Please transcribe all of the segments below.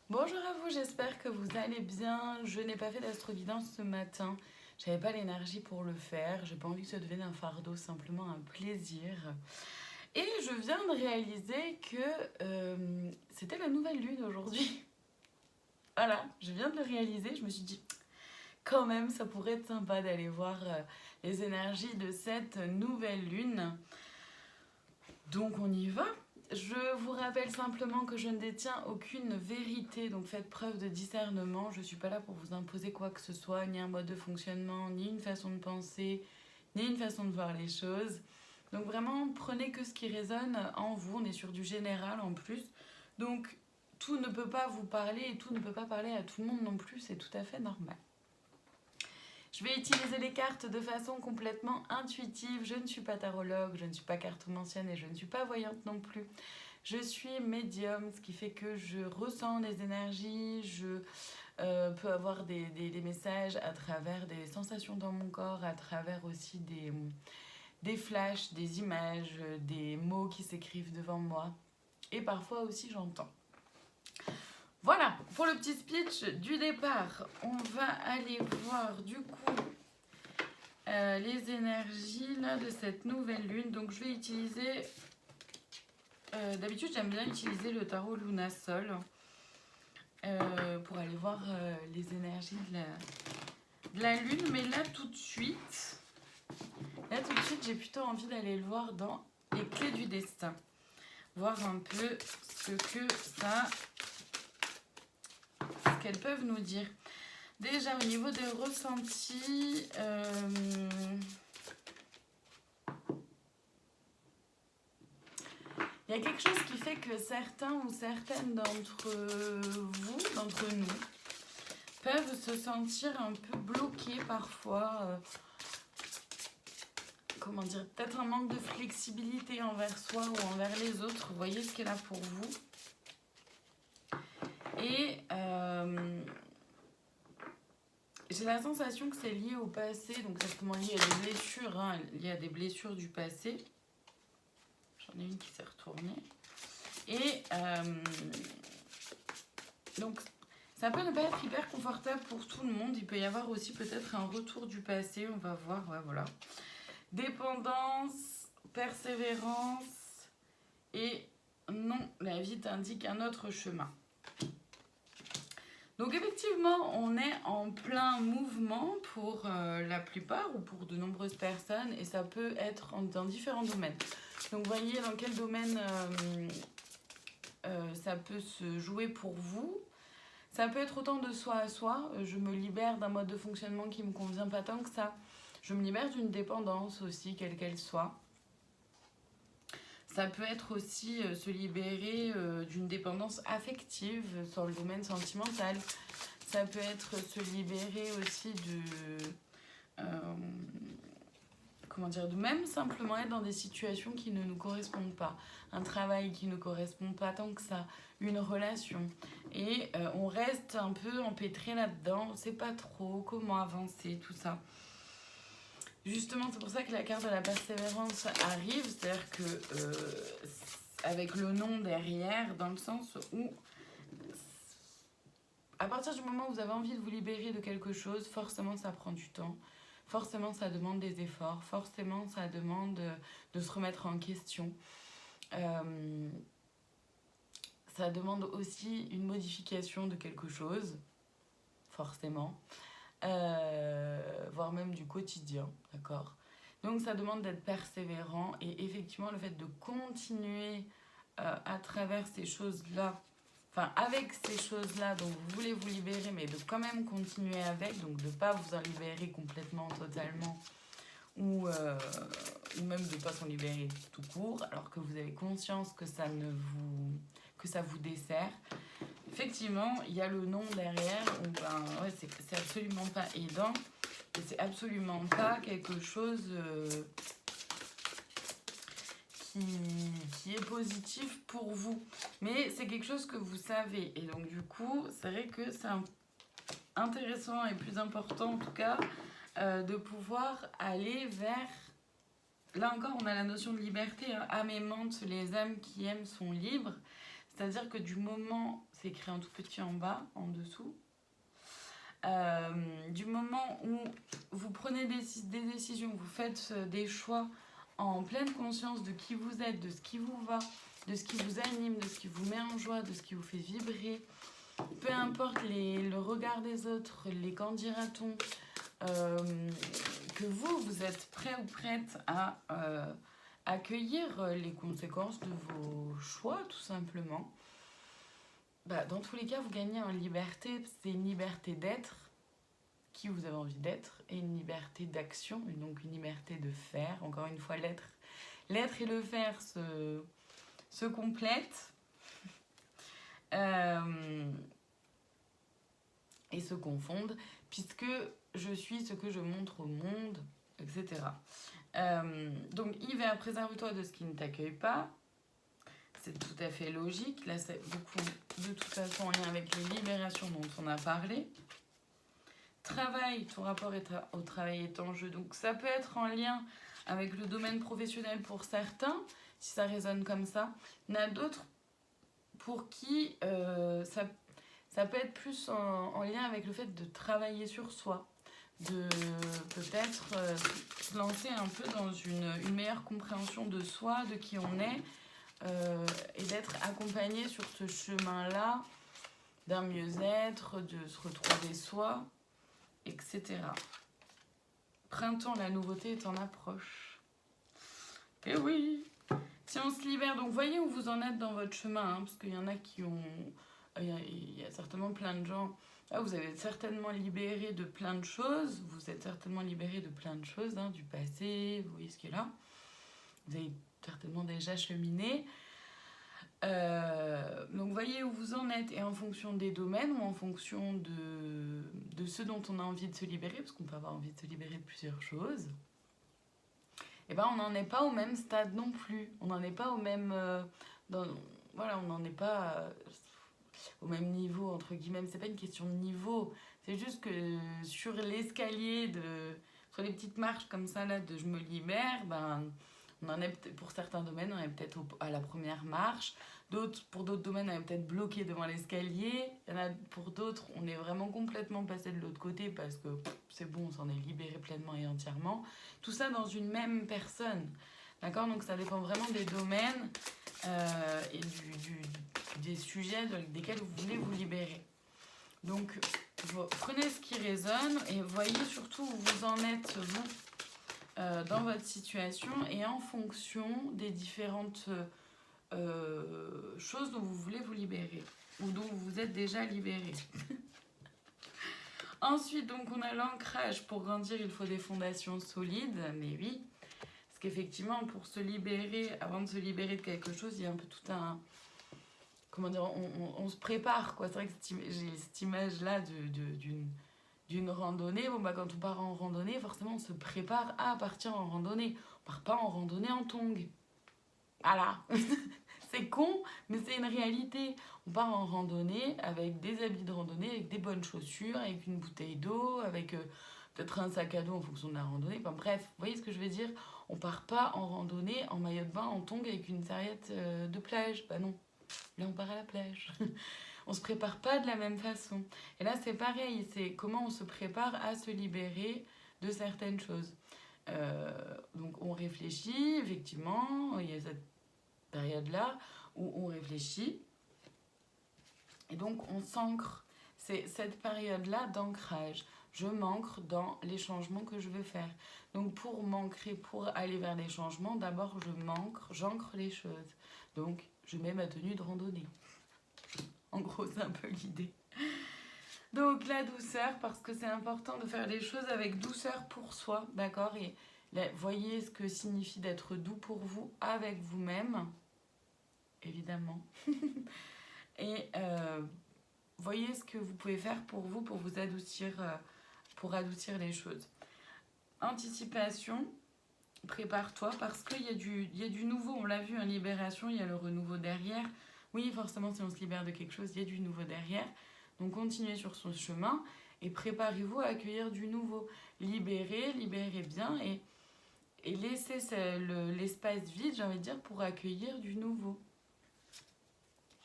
Bonjour à vous, j'espère que vous allez bien. Je n'ai pas fait d'astro-guidance ce matin. J'avais pas l'énergie pour le faire. J'ai pas envie que ça devienne un fardeau, simplement un plaisir. Et je viens de réaliser que c'était la nouvelle lune aujourd'hui. Voilà, je viens de le réaliser. Je me suis dit, quand même, ça pourrait être sympa d'aller voir les énergies de cette nouvelle lune. Donc on y va. Je vous rappelle simplement que je ne détiens aucune vérité, donc faites preuve de discernement. Je ne suis pas là pour vous imposer quoi que ce soit, ni un mode de fonctionnement, ni une façon de penser, ni une façon de voir les choses. Donc vraiment, prenez que ce qui résonne en vous. On est sur du général en plus. Donc tout ne peut pas vous parler et tout ne peut pas parler à tout le monde non plus. C'est tout à fait normal. Je vais utiliser les cartes de façon complètement intuitive. Je ne suis pas tarologue, je ne suis pas cartomancienne et je ne suis pas voyante non plus. Je suis médium, ce qui fait que je ressens des énergies, je peux avoir des messages à travers des sensations dans mon corps, à travers aussi des flashs, des images, des mots qui s'écrivent devant moi. Et parfois aussi j'entends. Voilà, pour le petit speech du départ, on va aller voir du coup les énergies là, de cette nouvelle lune. Donc je vais utiliser, d'habitude j'aime bien utiliser le tarot Luna Sol pour aller voir les énergies de la lune. Mais là tout de suite, j'ai plutôt envie d'aller le voir dans les clés du destin. Voir un peu ce qu'elles peuvent nous dire. Déjà au niveau des ressentis, il y a quelque chose qui fait que certains ou certaines d'entre vous, d'entre nous, peuvent se sentir un peu bloqués parfois. Comment dire, peut-être un manque de flexibilité envers soi ou envers les autres. Vous voyez ce qu'elle a pour vous. Et j'ai la sensation que c'est lié au passé, donc certainement lié à des blessures, hein, lié à des blessures du passé. J'en ai une qui s'est retournée. Et donc, ça peut ne pas être hyper confortable pour tout le monde. Il peut y avoir aussi peut-être un retour du passé. On va voir, ouais, voilà. Dépendance, persévérance et non, la vie t'indique un autre chemin. Donc effectivement, on est en plein mouvement pour la plupart ou pour de nombreuses personnes et ça peut être dans différents domaines. Donc voyez dans quel domaine ça peut se jouer pour vous. Ça peut être autant de soi à soi, je me libère d'un mode de fonctionnement qui ne me convient pas tant que ça. Je me libère d'une dépendance aussi, quelle qu'elle soit. Ça peut être aussi se libérer d'une dépendance affective sur le domaine sentimental. Ça peut être se libérer aussi de même simplement être dans des situations qui ne nous correspondent pas. Un travail qui ne correspond pas tant que ça. Une relation. Et on reste un peu empêtré là-dedans. On ne sait pas trop comment avancer, tout ça. Justement, c'est pour ça que la carte de la persévérance arrive, c'est-à-dire que avec le nom derrière, dans le sens où à partir du moment où vous avez envie de vous libérer de quelque chose, forcément ça prend du temps, forcément ça demande des efforts, forcément ça demande de se remettre en question. Ça demande aussi une modification de quelque chose, forcément. Voire même du quotidien, d'accord? Donc ça demande d'être persévérant et effectivement le fait de continuer à travers ces choses-là, enfin avec ces choses-là dont vous voulez vous libérer, mais de quand même continuer avec, donc de ne pas vous en libérer complètement, totalement, ou même de ne pas s'en libérer tout court, alors que vous avez conscience que ça vous dessert. Effectivement, il y a le nom derrière, où ouais, c'est absolument pas aidant, et c'est absolument pas quelque chose qui est positif pour vous. Mais c'est quelque chose que vous savez, et donc du coup, c'est vrai que c'est intéressant et plus important en tout cas, de pouvoir aller vers... Là encore, on a la notion de liberté, hein. Âme aimante, les âmes qui aiment sont libres. C'est-à-dire que du moment, c'est écrit en tout petit en bas, en dessous. Du moment où vous prenez des décisions, vous faites des choix en pleine conscience de qui vous êtes, de ce qui vous va, de ce qui vous anime, de ce qui vous met en joie, de ce qui vous fait vibrer, peu importe le regard des autres, les qu'en dira-t-on, que vous êtes prêt ou prête à accueillir les conséquences de vos choix, tout simplement. Dans tous les cas, vous gagnez en liberté. C'est une liberté d'être qui vous avez envie d'être et une liberté d'action, donc une liberté de faire. Encore une fois, l'être et le faire se complètent et se confondent, puisque je suis ce que je montre au monde, etc. Donc, Hiver, préserve-toi de ce qui ne t'accueille pas. C'est tout à fait logique. Là, c'est beaucoup de toute façon en lien avec les libérations dont on a parlé. Travail, ton rapport au travail est en jeu. Donc, ça peut être en lien avec le domaine professionnel pour certains, si ça résonne comme ça. Il y en a d'autres pour qui ça peut être plus en lien avec le fait de travailler sur soi, de peut-être se lancer un peu dans une meilleure compréhension de soi, de qui on est, et d'être accompagné sur ce chemin-là d'un mieux-être, de se retrouver soi, etc. Printemps, la nouveauté est en approche. Et oui, si on se libère, donc voyez où vous en êtes dans votre chemin, parce qu'il y en a qui ont... Il y a certainement plein de gens... Ah, vous avez certainement libéré de plein de choses, vous êtes certainement libéré de plein de choses, du passé, vous voyez ce qui est là. Vous avez certainement déjà cheminé. Donc voyez où vous en êtes, et en fonction des domaines ou en fonction de ce dont on a envie de se libérer, parce qu'on peut avoir envie de se libérer de plusieurs choses, et on n'en est pas au même stade non plus. On n'en est pas au même... on n'en est pas au même niveau, entre guillemets. C'est pas une question de niveau, c'est juste que sur l'escalier, sur les petites marches comme ça, là, de je me libère, on en est pour certains domaines, on est peut-être à la première marche. Pour d'autres domaines, on est peut-être bloqué devant l'escalier. Il y en a pour d'autres, on est vraiment complètement passé de l'autre côté parce que c'est bon, on s'en est libéré pleinement et entièrement. Tout ça dans une même personne. D'accord ? Donc ça dépend vraiment des domaines et des sujets desquels vous voulez vous libérer. Donc prenez ce qui résonne et voyez surtout où vous en êtes, vous, dans votre situation, et en fonction des différentes choses dont vous voulez vous libérer ou dont vous vous êtes déjà libéré. Ensuite, donc, on a l'ancrage. Pour grandir, il faut des fondations solides. Mais oui, parce qu'effectivement, pour se libérer, avant de se libérer de quelque chose, il y a un peu tout un... Comment dire, on se prépare, quoi. C'est vrai que j'ai cette image-là d'une randonnée. Quand on part en randonnée, forcément, on se prépare à partir en randonnée. On part pas en randonnée en tongs. Voilà. C'est con, mais c'est une réalité. On part en randonnée avec des habits de randonnée, avec des bonnes chaussures, avec une bouteille d'eau, avec peut-être un sac à dos en fonction de la randonnée. Bref, vous voyez ce que je veux dire ? On part pas en randonnée en maillot de bain, en tongs, avec une serviette de plage. Non, là on part à la plage. On se prépare pas de la même façon. Et là c'est pareil, c'est comment on se prépare à se libérer de certaines choses. Donc on réfléchit, effectivement, il y a cette période-là où on réfléchit et donc on s'ancre. C'est cette période-là d'ancrage. Je m'ancre dans les changements que je veux faire. Donc pour m'ancrer, pour aller vers les changements, d'abord j'ancre les choses. Donc je mets ma tenue de randonnée. En gros, c'est un peu l'idée. Donc la douceur, parce que c'est important de faire les choses avec douceur pour soi, d'accord ? Et là, voyez ce que signifie d'être doux pour vous, avec vous-même, évidemment. Et voyez ce que vous pouvez faire pour vous adoucir, pour adoucir les choses. Anticipation, prépare-toi, parce qu'il y a du nouveau, on l'a vu, en libération, il y a le renouveau derrière. Oui, forcément, si on se libère de quelque chose, il y a du nouveau derrière. Donc continuez sur son chemin et préparez-vous à accueillir du nouveau. Libérez bien et laissez l'espace vide, j'ai envie de dire, pour accueillir du nouveau.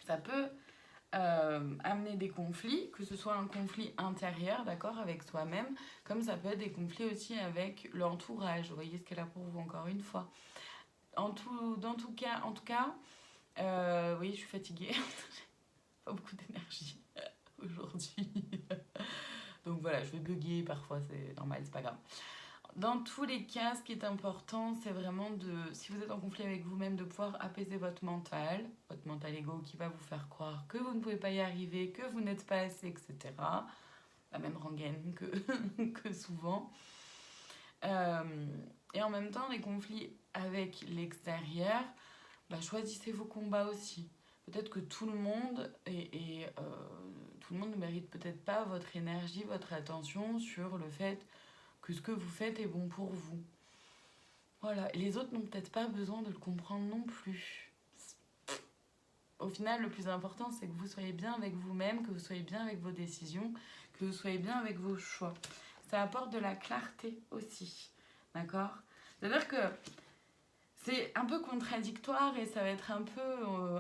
Ça peut amener des conflits, que ce soit un conflit intérieur, d'accord, avec soi-même, comme ça peut être des conflits aussi avec l'entourage. Vous voyez ce qu'elle a pour vous, encore une fois. En tout cas, oui, je suis fatiguée. Pas beaucoup d'énergie aujourd'hui. Donc voilà, je vais bugger parfois, c'est normal, c'est pas grave. Dans tous les cas, ce qui est important, c'est vraiment si vous êtes en conflit avec vous-même, de pouvoir apaiser votre mental ego qui va vous faire croire que vous ne pouvez pas y arriver, que vous n'êtes pas assez, etc. La même rengaine que souvent. Et en même temps, les conflits avec l'extérieur, choisissez vos combats aussi. Peut-être que tout le monde tout le monde ne mérite peut-être pas votre énergie, votre attention sur le fait que ce que vous faites est bon pour vous. Voilà, et les autres n'ont peut-être pas besoin de le comprendre non plus. Au final, le plus important, c'est que vous soyez bien avec vous-même, que vous soyez bien avec vos décisions, que vous soyez bien avec vos choix. Ça apporte de la clarté aussi, d'accord? C'est-à-dire que c'est un peu contradictoire et ça va être un peu...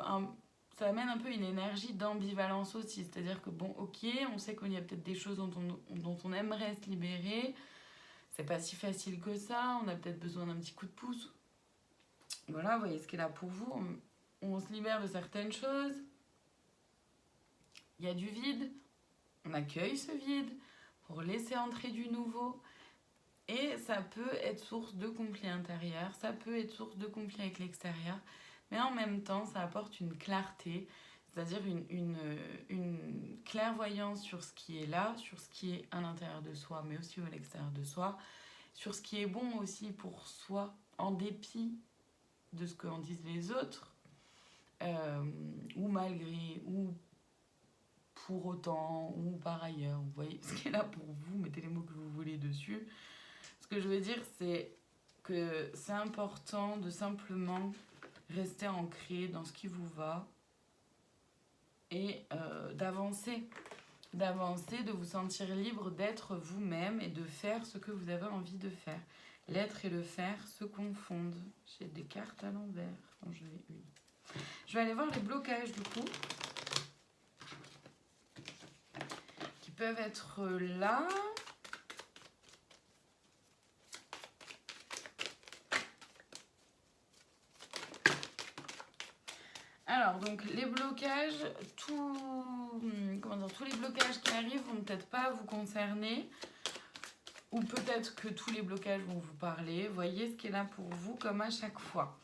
ça amène un peu une énergie d'ambivalence aussi. C'est-à-dire que bon, ok, on sait qu'il y a peut-être des choses dont on aimerait se libérer. C'est pas si facile que ça, on a peut-être besoin d'un petit coup de pouce. Voilà, vous voyez ce qu'elle a pour vous. On se libère de certaines choses. Il y a du vide. On accueille ce vide pour laisser entrer du nouveau. Et ça peut être source de conflits intérieurs, ça peut être source de conflits avec l'extérieur. Mais en même temps, ça apporte une clarté, c'est-à-dire une clairvoyance sur ce qui est là, sur ce qui est à l'intérieur de soi, mais aussi à l'extérieur de soi, sur ce qui est bon aussi pour soi, en dépit de ce qu'en disent les autres, ou malgré, ou pour autant, ou par ailleurs. Vous voyez ce qui est là pour vous, mettez les mots que vous voulez dessus. Ce que je veux dire, c'est que c'est important de simplement rester ancré dans ce qui vous va et d'avancer, de vous sentir libre d'être vous-même et de faire ce que vous avez envie de faire. L'être et le faire se confondent. J'ai des cartes à l'envers. J'en ai une. Je vais aller voir les blocages du coup, qui peuvent être là. Alors, donc, les blocages, tous les blocages qui arrivent vont peut-être pas vous concerner, ou peut-être que tous les blocages vont vous parler. Voyez ce qui est là pour vous, comme à chaque fois.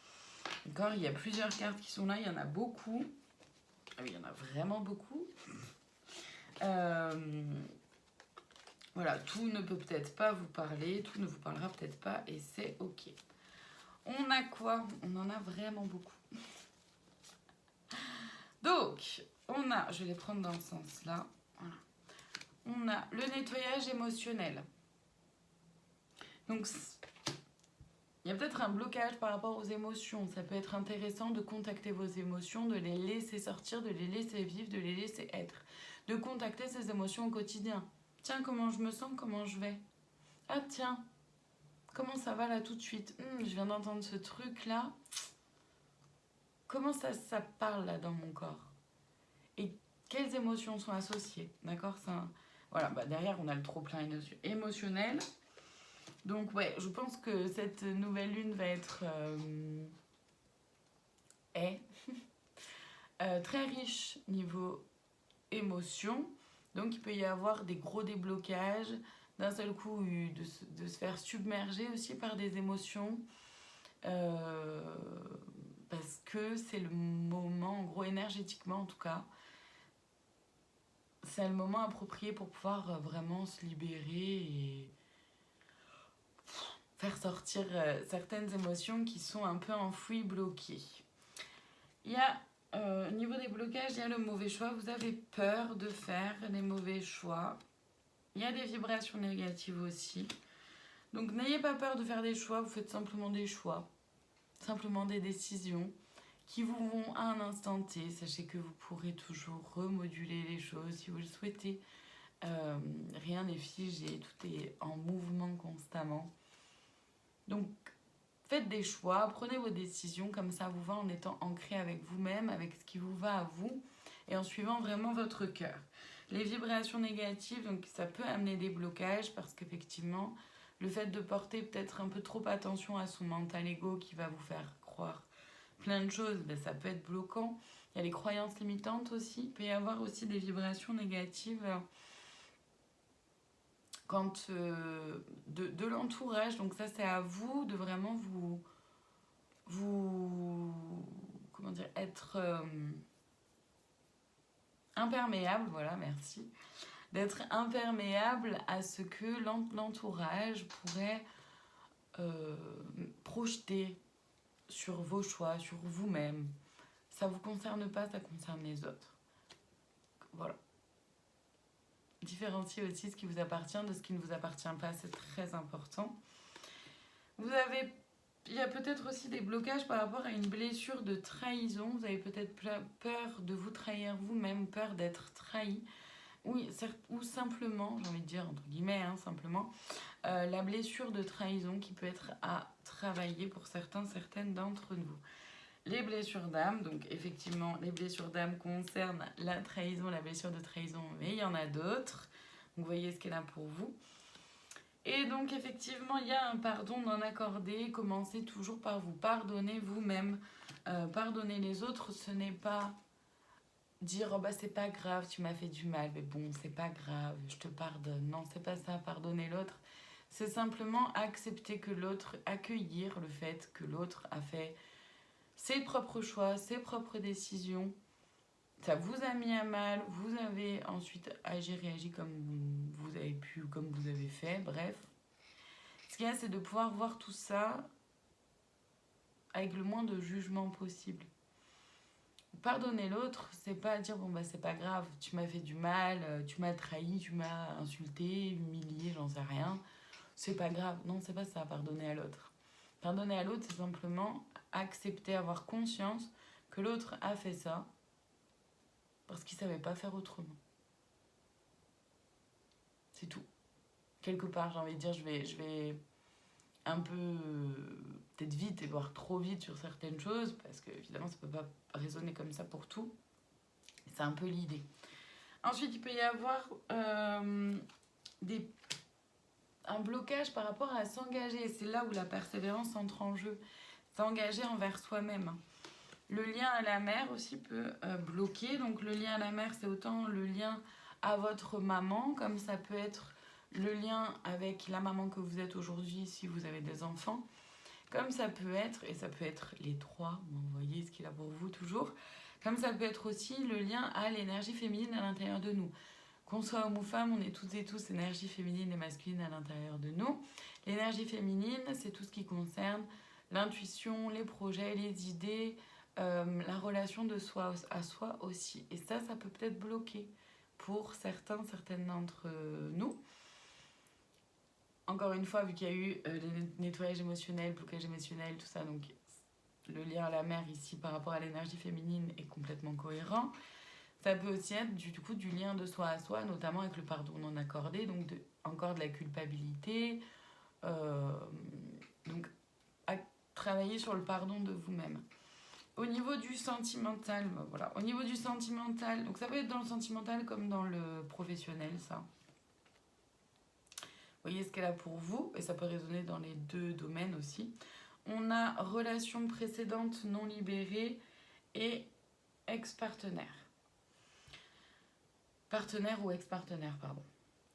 D'accord, il y a plusieurs cartes qui sont là, il y en a beaucoup. Ah oui, il y en a vraiment beaucoup. Voilà, tout ne peut peut-être pas vous parler, tout ne vous parlera peut-être pas, et c'est ok. On a quoi? On en a vraiment beaucoup. Donc, on a, je vais les prendre dans ce sens-là, voilà. On a le nettoyage émotionnel. Donc, il y a peut-être un blocage par rapport aux émotions. Ça peut être intéressant de contacter vos émotions, de les laisser sortir, de les laisser vivre, de les laisser être. De contacter ces émotions au quotidien. Tiens, comment je me sens, comment je vais? Ah tiens, comment ça va là tout de suite? Je viens d'entendre ce truc-là. Comment ça parle là dans mon corps? Et quelles émotions sont associées? D'accord, voilà, derrière on a le trop-plein émotionnel. Donc ouais, je pense que cette nouvelle lune va être très riche niveau émotion. Donc il peut y avoir des gros déblocages, d'un seul coup de se faire submerger aussi par des émotions. Parce que c'est le moment, en gros énergétiquement en tout cas, c'est le moment approprié pour pouvoir vraiment se libérer et faire sortir certaines émotions qui sont un peu enfouies, bloquées. Il y a, au niveau des blocages, il y a le mauvais choix. Vous avez peur de faire des mauvais choix. Il y a des vibrations négatives aussi. Donc n'ayez pas peur de faire des choix, vous faites simplement des choix. Simplement des décisions qui vous vont à un instant T. Sachez que vous pourrez toujours remoduler les choses si vous le souhaitez. Rien n'est figé, tout est en mouvement constamment. Donc, faites des choix, prenez vos décisions comme ça vous va en étant ancré avec vous-même, avec ce qui vous va à vous. et en suivant vraiment votre cœur. Les vibrations négatives, donc ça peut amener des blocages parce qu'effectivement, le fait de porter peut-être un peu trop attention à son mental ego qui va vous faire croire plein de choses, ben ça peut être bloquant. Il y a les croyances limitantes aussi. Il peut y avoir aussi des vibrations négatives quand de l'entourage. Donc ça, c'est à vous de vraiment comment dire, être imperméable, voilà, merci, d'être imperméable à ce que l'entourage pourrait projeter sur vos choix, sur vous-même. Ça vous concerne pas, ça concerne les autres. Voilà. Différencier aussi ce qui vous appartient de ce qui ne vous appartient pas, c'est très important. Il y a peut-être aussi des blocages par rapport à une blessure de trahison. Vous avez peut-être peur de vous trahir vous-même, peur d'être trahi. Ou simplement, j'ai envie de dire entre guillemets, simplement, la blessure de trahison qui peut être à travailler pour certaines d'entre nous. Les blessures d'âme, donc effectivement, les blessures d'âme concernent la trahison, la blessure de trahison, mais il y en a d'autres. Donc vous voyez ce qu'elle a pour vous. Et donc effectivement, il y a un pardon non accordé. Commencez toujours par vous pardonner vous-même. Pardonner les autres, ce n'est pas dire oh bah c'est pas grave, tu m'as fait du mal, mais bon, c'est pas grave, je te pardonne. Non, c'est pas ça, pardonner l'autre. C'est simplement accepter que l'autre, accueillir le fait que l'autre a fait ses propres choix, ses propres décisions. Ça vous a mis à mal, vous avez ensuite réagi comme vous avez pu, comme vous avez fait, bref. Ce qu'il y a, c'est de pouvoir voir tout ça avec le moins de jugement possible. Pardonner l'autre, c'est pas dire bon bah c'est pas grave, tu m'as fait du mal, tu m'as trahi, tu m'as insulté, humilié, j'en sais rien. C'est pas grave. Non, c'est pas ça, pardonner à l'autre. Pardonner à l'autre, c'est simplement accepter, avoir conscience que l'autre a fait ça parce qu'il savait pas faire autrement. C'est tout. Quelque part, j'ai envie de dire, je vais un peu peut-être vite et voire trop vite sur certaines choses parce que évidemment ça peut pas raisonner comme ça pour tout. C'est un peu l'idée. Ensuite, il peut y avoir un blocage par rapport à s'engager. C'est là où la persévérance entre en jeu. S'engager envers soi-même. Le lien à la mère aussi peut bloquer. Donc le lien à la mère, c'est autant le lien à votre maman, comme ça peut être le lien avec la maman que vous êtes aujourd'hui si vous avez des enfants. Comme ça peut être, et ça peut être les trois, vous voyez ce qu'il a pour vous toujours, comme ça peut être aussi le lien à l'énergie féminine à l'intérieur de nous. Qu'on soit homme ou femme, on est toutes et tous énergie féminine et masculine à l'intérieur de nous. L'énergie féminine, c'est tout ce qui concerne l'intuition, les projets, les idées, la relation de soi à soi aussi. Et ça peut peut-être bloquer pour certaines d'entre nous. Encore une fois, vu qu'il y a eu nettoyage émotionnel, blocage émotionnel, tout ça, donc le lien à la mère ici par rapport à l'énergie féminine est complètement cohérent. Ça peut aussi être du coup du lien de soi à soi, notamment avec le pardon non accordé, donc encore de la culpabilité. Donc à travailler sur le pardon de vous-même. Au niveau du sentimental, voilà. Au niveau du sentimental, donc ça peut être dans le sentimental comme dans le professionnel, ça. Voyez ce qu'elle a pour vous, et ça peut résonner dans les deux domaines aussi. On a relation précédente non libérée et ex-partenaire. Partenaire ou ex-partenaire, pardon.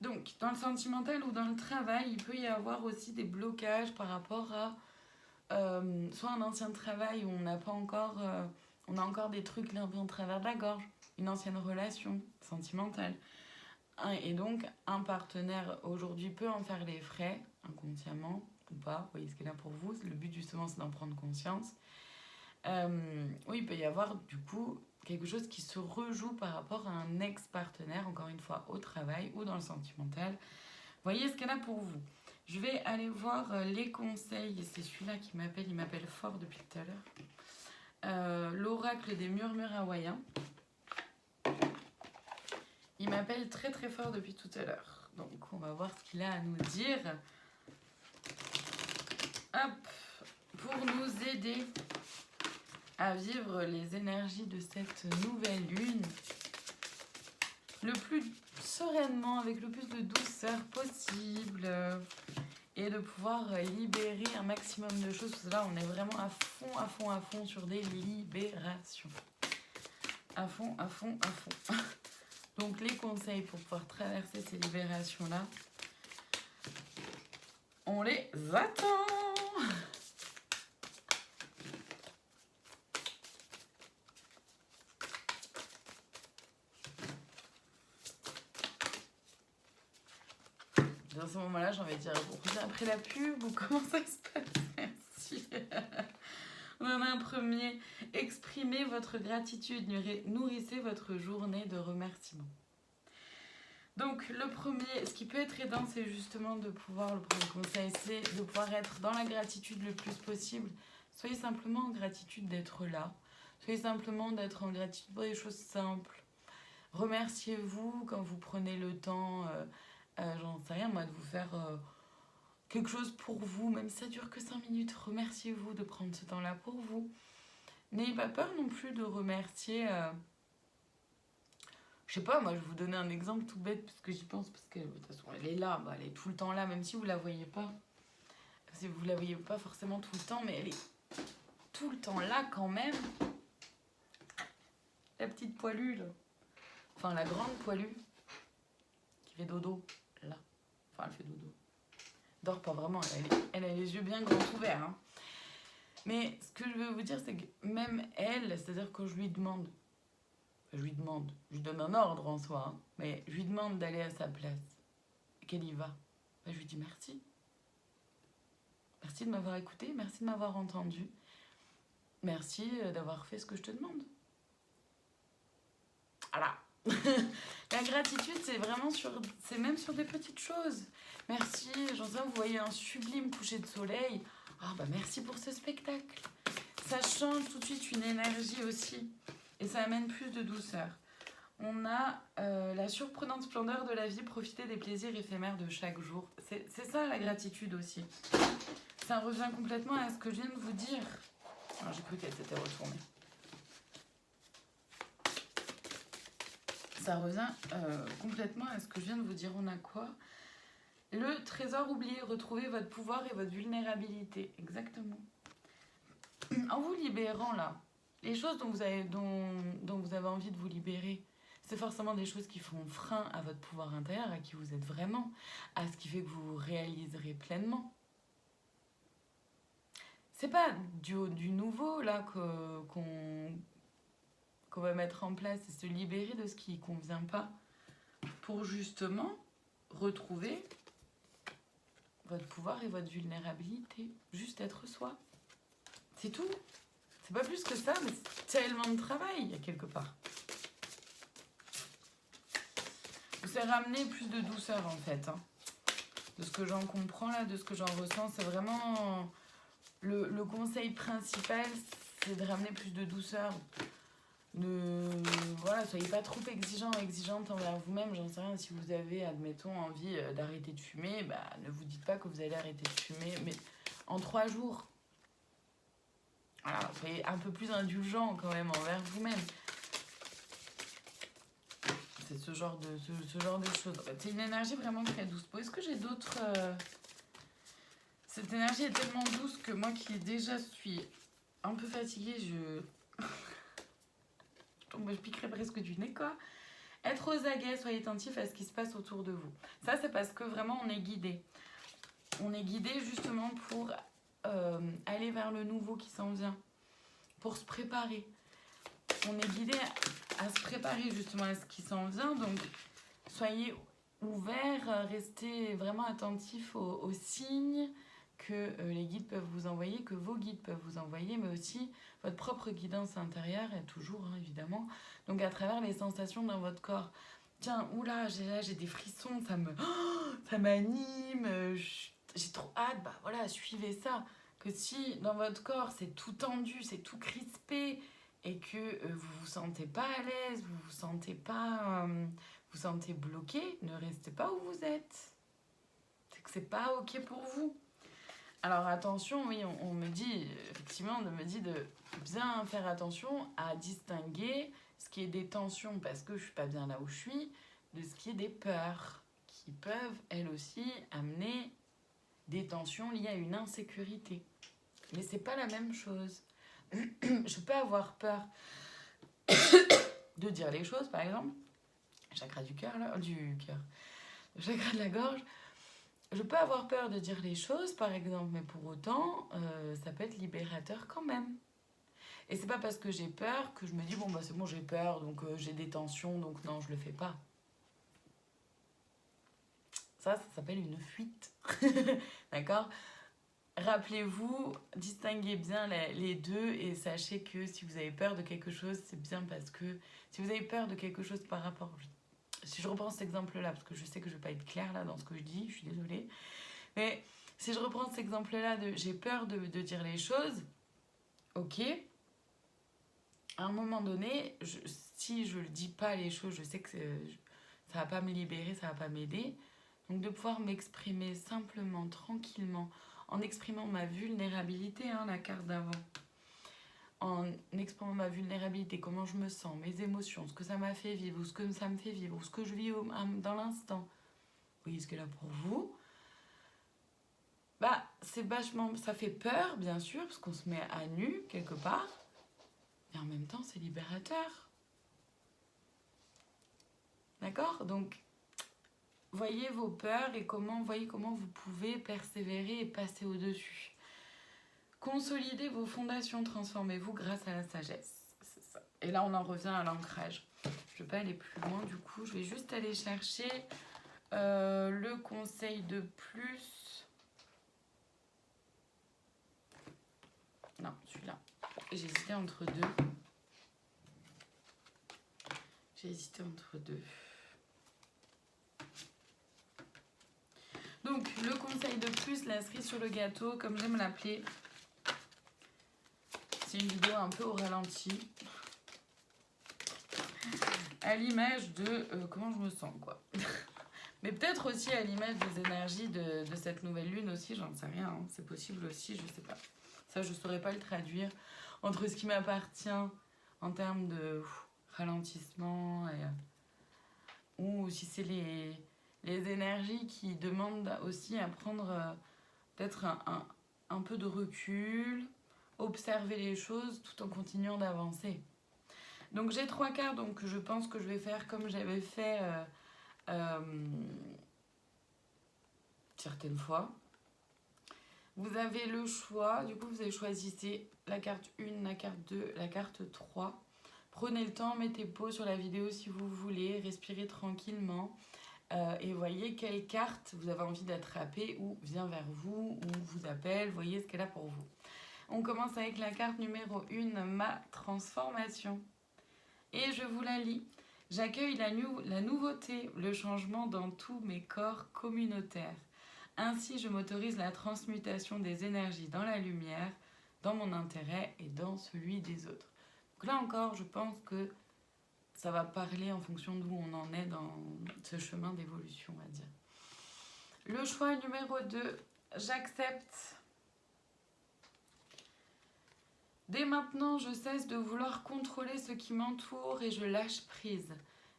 Donc, dans le sentimental ou dans le travail, il peut y avoir aussi des blocages par rapport à soit un ancien travail où on n'a pas encore, on a encore des trucs un peu en travers de la gorge, une ancienne relation sentimentale. Et donc, un partenaire aujourd'hui peut en faire les frais, inconsciemment ou pas. Vous voyez ce qu'il a pour vous. Le but, justement, c'est d'en prendre conscience. Oui, il peut y avoir, du coup, quelque chose qui se rejoue par rapport à un ex-partenaire, encore une fois, au travail ou dans le sentimental. Voyez ce qu'elle a pour vous. Je vais aller voir les conseils. C'est celui-là qui m'appelle. Il m'appelle fort depuis tout à l'heure. L'oracle des murmures hawaïens. Il m'appelle très très fort depuis tout à l'heure. Donc on va voir ce qu'il a à nous dire. Hop, pour nous aider à vivre les énergies de cette nouvelle lune. le plus sereinement, avec le plus de douceur possible, et de pouvoir libérer un maximum de choses, parce que là on est vraiment à fond, à fond, à fond sur des libérations. À fond, à fond, à fond. Donc les conseils pour pouvoir traverser ces libérations-là, on les attend. Dans ce moment-là, j'ai envie de dire, on revient après la pub ou comment ça se passe? Merci. On en a un premier. Exprimez votre gratitude, nourrissez votre journée de remerciements. Donc le premier, ce qui peut être aidant, c'est justement de pouvoir, le premier conseil, c'est de pouvoir être dans la gratitude le plus possible. Soyez simplement en gratitude d'être là. Soyez simplement d'être en gratitude pour des choses simples. Remerciez-vous quand vous prenez le temps, j'en sais rien moi, de vous faire quelque chose pour vous, même si ça dure que 5 minutes. Remerciez-vous de prendre ce temps-là pour vous. N'ayez pas peur non plus de remercier... Je sais pas, moi je vais vous donner un exemple tout bête parce que j'y pense, parce que de toute façon elle est là, elle est tout le temps là, même si vous la voyez pas. Si vous la voyez pas forcément tout le temps, mais elle est tout le temps là quand même. La petite poilue là. Enfin la grande poilue qui fait dodo là. Enfin elle fait dodo. Elle dort pas vraiment, elle a les yeux bien grands ouverts. Hein. Mais ce que je veux vous dire, c'est que même elle, c'est-à-dire que je lui donne un ordre en soi, hein, mais je lui demande d'aller à sa place, qu'elle y va. Je lui dis merci. Merci de m'avoir écouté, merci de m'avoir entendu. Merci d'avoir fait ce que je te demande. Voilà. La gratitude, c'est même sur des petites choses. Merci, j'en sais, vous voyez un sublime coucher de soleil. Ah bah merci pour ce spectacle. Ça change tout de suite une énergie aussi. Et ça amène plus de douceur. On a la surprenante splendeur de la vie, profiter des plaisirs éphémères de chaque jour. C'est ça la gratitude aussi. Ça revient complètement à ce que je viens de vous dire. Alors, j'ai cru qu'elle s'était retournée. Ça revient complètement à ce que je viens de vous dire. On a quoi? Le trésor oublié, retrouvez votre pouvoir et votre vulnérabilité. Exactement. En vous libérant là, les choses dont vous avez envie de vous libérer, c'est forcément des choses qui font frein à votre pouvoir intérieur, à qui vous êtes vraiment, à ce qui fait que vous vous réaliserez pleinement. C'est pas du nouveau là qu'on va mettre en place et se libérer de ce qui ne convient pas pour justement retrouver votre pouvoir et votre vulnérabilité. Juste être soi. C'est tout. C'est pas plus que ça, mais c'est tellement de travail, quelque part. C'est ramener plus de douceur, en fait. Hein. De ce que j'en comprends, là, de ce que j'en ressens, c'est vraiment... Le conseil principal, c'est de ramener plus de douceur. Voilà, soyez pas trop exigeante envers vous-même. J'en sais rien, si vous avez, admettons, envie d'arrêter de fumer, ne vous dites pas que vous allez arrêter de fumer, mais en 3 jours. Voilà, soyez un peu plus indulgent quand même envers vous-même. C'est ce genre de choses. En fait, c'est une énergie vraiment très douce. Est-ce que j'ai d'autres... Cette énergie est tellement douce que moi qui déjà suis un peu fatiguée, je piquerai presque du nez, quoi. Être aux aguets, soyez attentif à ce qui se passe autour de vous. Ça, c'est parce que vraiment, on est guidé. On est guidé justement pour aller vers le nouveau qui s'en vient. Pour se préparer. On est guidé à se préparer justement à ce qui s'en vient. Donc, soyez ouverts, restez vraiment attentifs aux signes que les guides peuvent vous envoyer, que vos guides peuvent vous envoyer, mais aussi votre propre guidance intérieure, et toujours, hein, évidemment. Donc, à travers les sensations dans votre corps. Tiens, oula, j'ai des frissons, ça m'anime, j'ai trop hâte, voilà, suivez ça. Que si dans votre corps, c'est tout tendu, c'est tout crispé, et que vous vous sentez pas à l'aise, vous vous sentez bloqué, ne restez pas où vous êtes. C'est que c'est pas ok pour vous. Alors attention, oui, on me dit, effectivement, on me dit de bien faire attention à distinguer ce qui est des tensions parce que je suis pas bien là où je suis, de ce qui est des peurs, qui peuvent, elles aussi, amener des tensions liées à une insécurité. Mais c'est pas la même chose. Je peux avoir peur de dire les choses, par exemple, chakra du cœur, là, le chakra de la gorge. Je peux avoir peur de dire les choses, par exemple, mais pour autant, ça peut être libérateur quand même. Et c'est pas parce que j'ai peur que je me dis, bon, bah c'est bon, j'ai peur, donc j'ai des tensions, donc non, je le fais pas. Ça s'appelle une fuite. D'accord ? Rappelez-vous, distinguez bien les deux et sachez que si vous avez peur de quelque chose, c'est bien parce que si vous avez peur de quelque chose par rapport... Si je reprends cet exemple-là, parce que je sais que je ne vais pas être claire là dans ce que je dis, je suis désolée. Mais si je reprends cet exemple-là de j'ai peur de dire les choses, ok. À un moment donné, si je ne dis pas les choses, je sais que ça ne va pas me libérer, ça ne va pas m'aider. Donc de pouvoir m'exprimer simplement, tranquillement, en exprimant ma vulnérabilité, la carte d'avant. En exprimant ma vulnérabilité, comment je me sens, mes émotions, ce que ça m'a fait vivre, ou ce que ça me fait vivre, ou ce que je vis dans l'instant. Vous voyez ce qu'elle a pour vous. Bah, c'est vachement... Ça fait peur, bien sûr, parce qu'on se met à nu, quelque part. Et en même temps, c'est libérateur. D'accord ? Donc, voyez vos peurs et voyez comment vous pouvez persévérer et passer au-dessus. Consolidez vos fondations, transformez-vous grâce à la sagesse. C'est ça. Et là, on en revient à l'ancrage. Je ne vais pas aller plus loin, du coup. Je vais juste aller chercher le conseil de plus. Non, celui-là. J'hésitais entre deux. Donc, le conseil de plus, la cerise sur le gâteau, comme j'aime l'appeler. C'est une vidéo un peu au ralenti. À l'image de comment je me sens, quoi. Mais peut-être aussi à l'image des énergies de cette nouvelle lune aussi, j'en sais rien. C'est possible aussi, je sais pas. Ça, je ne saurais pas le traduire entre ce qui m'appartient en termes de ralentissement ou si c'est les énergies qui demandent aussi à prendre peut-être un peu de recul, observer les choses tout en continuant d'avancer. Donc j'ai 3 cartes, donc je pense que je vais faire comme j'avais fait certaines fois. Vous avez le choix, du coup vous avez choisi la carte 1, la carte 2, la carte 3. Prenez le temps, mettez pause sur la vidéo si vous voulez, respirez tranquillement et voyez quelle carte vous avez envie d'attraper ou vient vers vous ou vous appelle, voyez ce qu'elle a pour vous. On commence avec la carte numéro 1, ma transformation. Et je vous la lis. J'accueille la nouveauté, le changement dans tous mes corps communautaires. Ainsi, je m'autorise la transmutation des énergies dans la lumière, dans mon intérêt et dans celui des autres. Donc là encore, je pense que ça va parler en fonction d'où on en est dans ce chemin d'évolution, on va dire. Le choix numéro 2, j'accepte. Dès maintenant, je cesse de vouloir contrôler ce qui m'entoure et je lâche prise.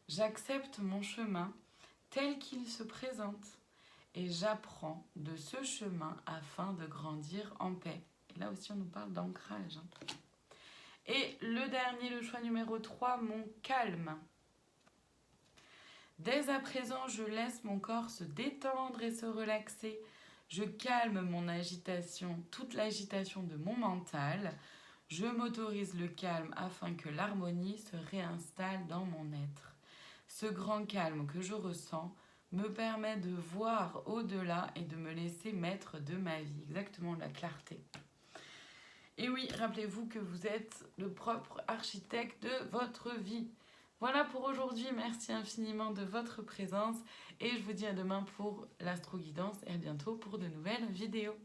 J'accepte mon chemin tel qu'il se présente et j'apprends de ce chemin afin de grandir en paix. Et là aussi, on nous parle d'ancrage. Et le dernier, le choix numéro 3, mon calme. Dès à présent, je laisse mon corps se détendre et se relaxer. Je calme mon agitation, toute l'agitation de mon mental. Je m'autorise le calme afin que l'harmonie se réinstalle dans mon être. Ce grand calme que je ressens me permet de voir au-delà et de me laisser maître de ma vie. Exactement, la clarté. Et oui, rappelez-vous que vous êtes le propre architecte de votre vie. Voilà pour aujourd'hui, merci infiniment de votre présence et je vous dis à demain pour l'astro-guidance et à bientôt pour de nouvelles vidéos.